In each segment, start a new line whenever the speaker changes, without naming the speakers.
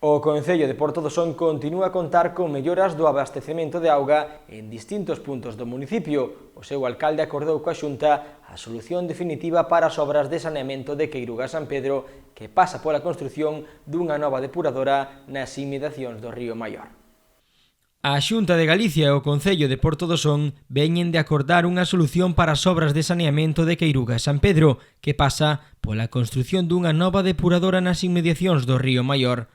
O Concello de Porto do Son continúa a contar con melloras do abastecemento de auga en distintos puntos do municipio. O seu alcalde acordou coa Xunta a solución definitiva para as obras de saneamento de Queiruga-San Pedro, que pasa pola construción dunha nova depuradora nas inmediacións do Río Maior. A Xunta de Galicia e o Concello de Porto do Son veñen de acordar unha solución para as obras de saneamento de Queiruga-San Pedro, que pasa pola construción dunha nova depuradora nas inmediacións do Río Maior.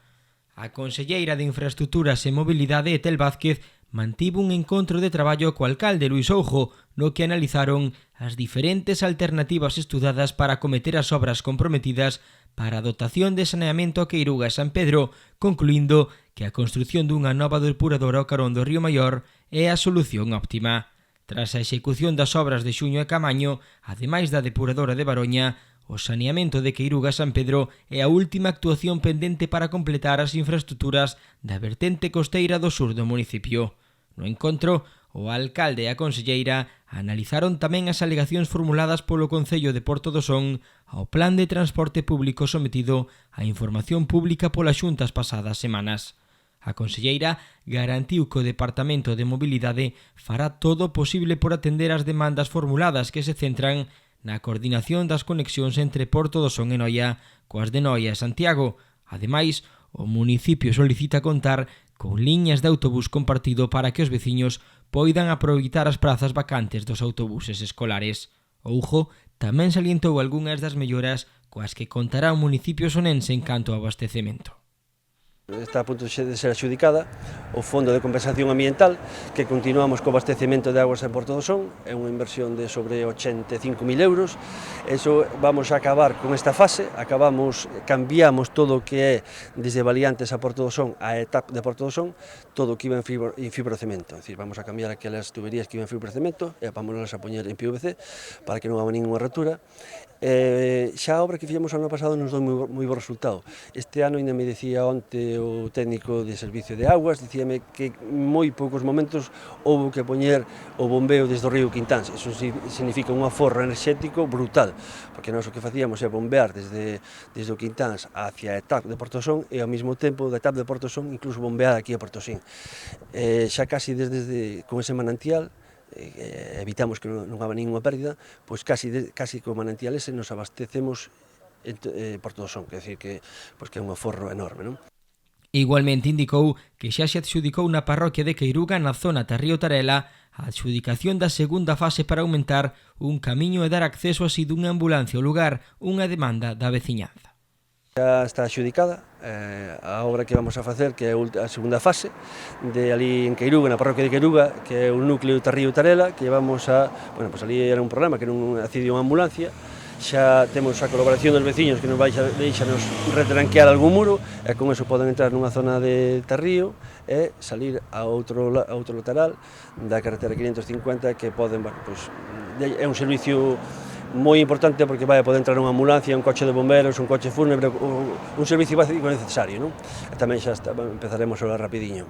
A conselleira de Infraestructuras e Mobilidade, Etel Vázquez, mantivo un encontro de traballo co alcalde Luís Oujo, no que analizaron as diferentes alternativas estudadas para acometer as obras comprometidas para a dotación de saneamento a Queiruga e San Pedro, concluindo que a construción dunha nova depuradora ao carón do Río Maior é a solución óptima. Tras a execución das obras de Xuño e Camaño, ademais da depuradora de Baroña, o saneamento de Queiruga-San Pedro é a última actuación pendente para completar as infraestructuras da vertente costeira do sur do municipio. No encontro, o alcalde e a conselleira analizaron tamén as alegacións formuladas polo Concello de Porto do Son ao plan de transporte público sometido á información pública polas xuntas pasadas semanas. A conselleira garantiu que o Departamento de Mobilidade fará todo o posible por atender as demandas formuladas que se centran na coordinación das conexións entre Porto do Son e Noia coas de Noia e Santiago. Ademais, o municipio solicita contar con liñas de autobús compartido para que os veciños poidan aproveitar as prazas vacantes dos autobuses escolares. Oujo tamén salientou algunhas das melloras coas que contará o municipio sonense en canto ao abastecemento.
Está a punto de ser adxudicada o Fondo de Compensación Ambiental, que continuamos co abastecemento de augas en Porto do Son, é unha inversión de sobre 85.000 euros. Eso vamos a acabar con esta fase, cambiamos todo o que é desde Valiantes a Porto do Son a ETAP de Porto do Son, todo o que iba en fibrocemento, é dicir, vamos a cambiar aquelas tuberías que iban en fibrocemento e vamos a poñer en PVC para que non haga ninguna rotura. Xa a obra que fixemos o ano pasado nos dou moi bo resultado. Este ano ainda me dicía onte o técnico de servicio de aguas, dicíame que en moi poucos momentos houve que poñer o bombeo desde o río Quintáns. Eso significa un aforro enerxético brutal, porque nós o que facíamos é bombear desde o Quintáns hacia a ETAP de Portosón e ao mesmo tempo da ETAP de Portosón incluso bombear aquí a Portosín. Xa casi con ese manantial evitamos que non haga ninguna pérdida, pois casi co manantial ese nos abastecemos Porto do Son, quer decir que é un aforro enorme, non?
Igualmente indicou que xa se adxudicou na parroquia de Queiruga, na zona de Río Tarela, a adxudicación da segunda fase para aumentar un camiño e dar acceso así dunha ambulancia ao lugar, unha demanda da veciñanza.
Xa está adxudicada a obra que vamos a facer, que é a segunda fase, de ali en Queiruga, na parroquia de Queiruga, que é o núcleo de Río Tarela, que vamos a... Bueno, pois ali era un problema que non accedía unha ambulancia, xa temos a colaboración dos veciños que nos deixanos retranquear algún muro, e con eso poden entrar nunha zona de Tarrío e salir a outro lateral da carretera 550 que poden, bueno, pois, é un servicio moi importante porque vai a poder entrar unha ambulancia, un coche de bomberos, un coche fúnebre, un servicio básico necesario, non? E tamén xa empezaremos a hablar rapidiño.